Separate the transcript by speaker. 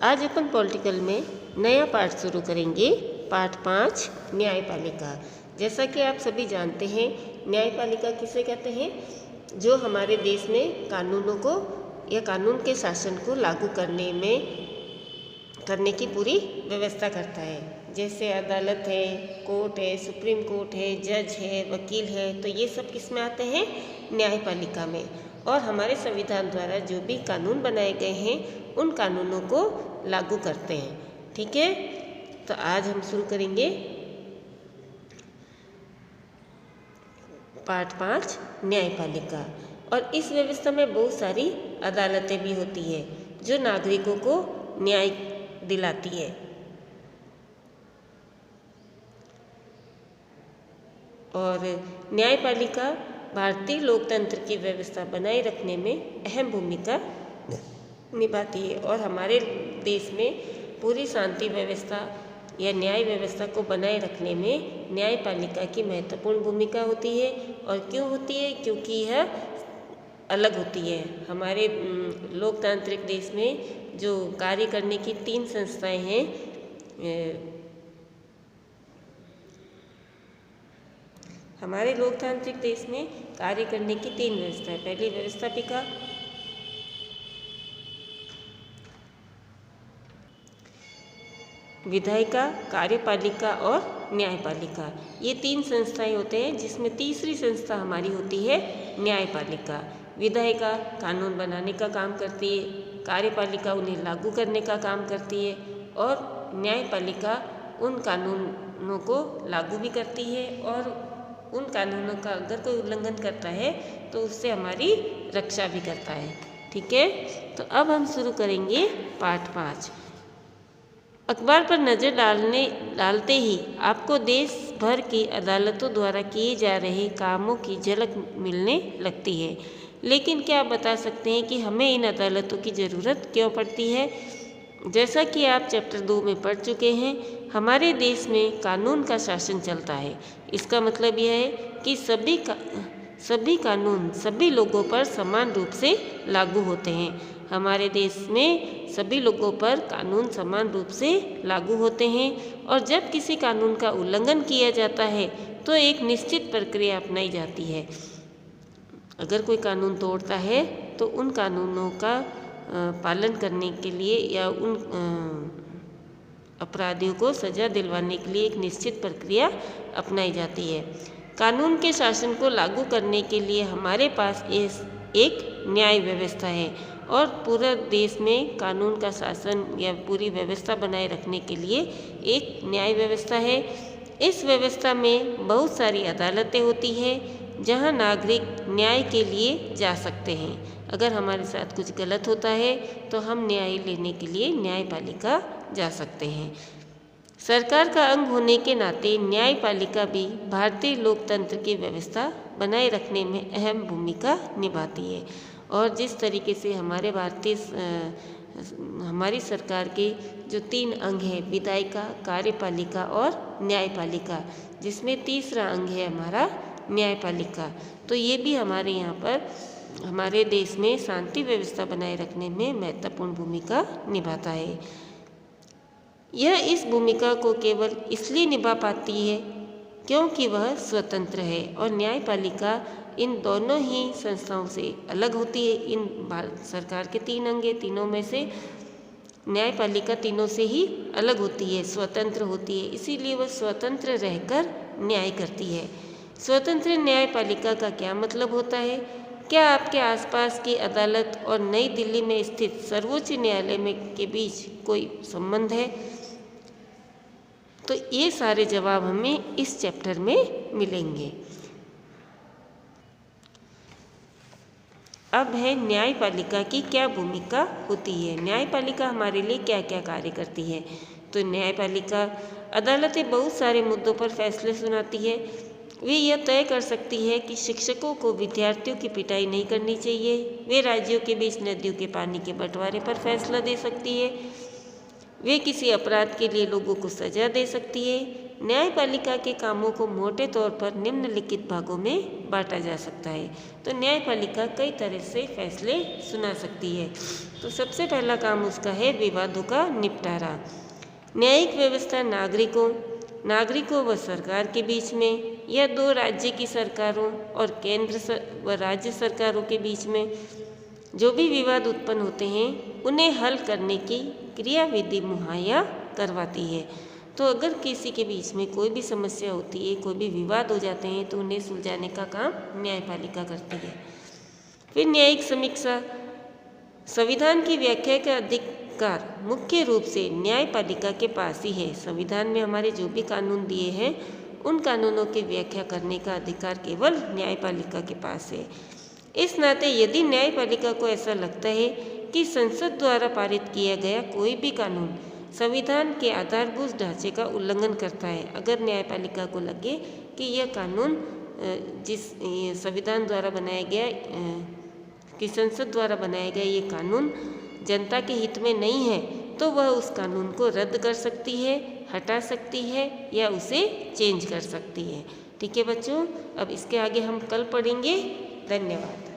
Speaker 1: आज अपन पॉलिटिकल में नया पाठ शुरू करेंगे, पाठ 5 न्यायपालिका। जैसा कि आप सभी जानते हैं, न्यायपालिका किसे कहते हैं? जो हमारे देश में कानूनों को या कानून के शासन को लागू करने की पूरी व्यवस्था करता है। जैसे अदालत है, कोर्ट है, सुप्रीम कोर्ट है, जज है, वकील है, तो ये सब किस में आते हैं? न्यायपालिका में। और हमारे संविधान द्वारा जो भी कानून बनाए गए हैं उन कानूनों को लागू करते हैं। ठीक है, तो आज हम शुरू करेंगे पाठ 5 न्यायपालिका। और इस व्यवस्था में बहुत सारी अदालतें भी होती है जो नागरिकों को न्याय दिलाती है। और न्यायपालिका भारतीय लोकतंत्र की व्यवस्था बनाए रखने में अहम भूमिका निभाती है। और हमारे देश में पूरी शांति व्यवस्था या न्याय व्यवस्था को बनाए रखने में न्यायपालिका की महत्वपूर्ण भूमिका होती है। और क्यों होती है? क्योंकि यह अलग होती है। हमारे लोकतांत्रिक देश में जो कार्य करने की 3 संस्थाएं हैं, हमारे लोकतांत्रिक देश में कार्य करने की 3 व्यवस्थाएं। पहली व्यवस्थापिका, विधायिका, कार्यपालिका और न्यायपालिका। ये 3 संस्थाएं होते हैं, जिसमें तीसरी संस्था हमारी होती है न्यायपालिका। विधायिका कानून बनाने का काम करती है, कार्यपालिका उन्हें लागू करने का काम करती है और न्यायपालिका उन कानूनों को लागू भी करती है। और उन कानूनों का अगर कोई उल्लंघन करता है तो उससे हमारी रक्षा भी करता है। ठीक है, तो अब हम शुरू करेंगे पाठ 5। अखबार पर नज़र डालते ही आपको देश भर की अदालतों द्वारा किए जा रहे कामों की झलक मिलने लगती है। लेकिन क्या आप बता सकते हैं कि हमें इन अदालतों की ज़रूरत क्यों पड़ती है? जैसा कि आप चैप्टर 2 में पढ़ चुके हैं, हमारे देश में कानून का शासन चलता है। इसका मतलब यह है कि सभी कानून सभी लोगों पर समान रूप से लागू होते हैं। हमारे देश में सभी लोगों पर कानून समान रूप से लागू होते हैं। और जब किसी कानून का उल्लंघन किया जाता है तो एक निश्चित प्रक्रिया अपनाई जाती है। अगर कोई कानून तोड़ता है तो उन कानूनों का पालन करने के लिए या उन अपराधियों को सज़ा दिलवाने के लिए एक निश्चित प्रक्रिया अपनाई जाती है। कानून के शासन को लागू करने के लिए हमारे पास एक न्याय व्यवस्था है। और पूरे देश में कानून का शासन या पूरी व्यवस्था बनाए रखने के लिए एक न्याय व्यवस्था है। इस व्यवस्था में बहुत सारी अदालतें होती हैं जहां नागरिक न्याय के लिए जा सकते हैं। अगर हमारे साथ कुछ गलत होता है तो हम न्याय लेने के लिए न्यायपालिका जा सकते हैं। सरकार का अंग होने के नाते न्यायपालिका भी भारतीय लोकतंत्र की व्यवस्था बनाए रखने में अहम भूमिका निभाती है। और जिस तरीके से हमारी सरकार के जो 3 अंग हैं, विधायिका, कार्यपालिका और न्यायपालिका, जिसमें तीसरा अंग है हमारा न्यायपालिका, तो ये भी हमारे यहाँ पर हमारे देश में शांति व्यवस्था बनाए रखने में महत्वपूर्ण भूमिका निभाता है। यह इस भूमिका को केवल इसलिए निभा पाती है क्योंकि वह स्वतंत्र है। और न्यायपालिका इन दोनों ही संस्थाओं से अलग होती है। इन भारत सरकार के 3 अंग हैं, तीनों में से न्यायपालिका तीनों से ही अलग होती है, स्वतंत्र होती है। इसीलिए वह स्वतंत्र रहकर न्याय करती है। स्वतंत्र न्यायपालिका का क्या मतलब होता है? क्या आपके आसपास की अदालत और नई दिल्ली में स्थित सर्वोच्च न्यायालय में के बीच कोई संबंध है? तो ये सारे जवाब हमें इस चैप्टर में मिलेंगे। अब है न्यायपालिका की क्या भूमिका होती है। न्यायपालिका हमारे लिए क्या क्या कार्य करती है? तो न्यायपालिका अदालतें बहुत सारे मुद्दों पर फैसले सुनाती है। वे यह तय कर सकती है कि शिक्षकों को विद्यार्थियों की पिटाई नहीं करनी चाहिए। वे राज्यों के बीच नदियों के पानी के बंटवारे पर फैसला दे सकती है। वे किसी अपराध के लिए लोगों को सजा दे सकती है। न्यायपालिका के कामों को मोटे तौर पर निम्नलिखित भागों में बांटा जा सकता है। तो न्यायपालिका कई तरह से फैसले सुना सकती है। तो सबसे पहला काम उसका है विवादों का निपटारा। न्यायिक व्यवस्था नागरिकों व सरकार के बीच में या दो राज्य की सरकारों और केंद्र व राज्य सरकारों के बीच में जो भी विवाद उत्पन्न होते हैं उन्हें हल करने की क्रियाविधि मुहैया करवाती है। तो अगर किसी के बीच में कोई भी समस्या होती है, कोई भी विवाद हो जाते हैं, तो उन्हें सुलझाने का काम न्यायपालिका करती है। फिर न्यायिक समीक्षा। संविधान की व्याख्या का अधिकार मुख्य रूप से न्यायपालिका के पास ही है। संविधान में हमारे जो भी कानून दिए हैं उन कानूनों की व्याख्या करने का अधिकार केवल न्यायपालिका के पास है। इस नाते यदि न्यायपालिका को ऐसा लगता है कि संसद द्वारा पारित किया गया कोई भी कानून संविधान के आधारभूत ढांचे का उल्लंघन करता है, अगर न्यायपालिका को लगे कि यह कानून जिस संविधान द्वारा बनाया गया कि संसद द्वारा बनाया गया ये कानून जनता के हित में नहीं है, तो वह उस कानून को रद्द कर सकती है, हटा सकती है या उसे चेंज कर सकती है। ठीक है बच्चों, अब इसके आगे हम कल पढ़ेंगे। धन्यवाद।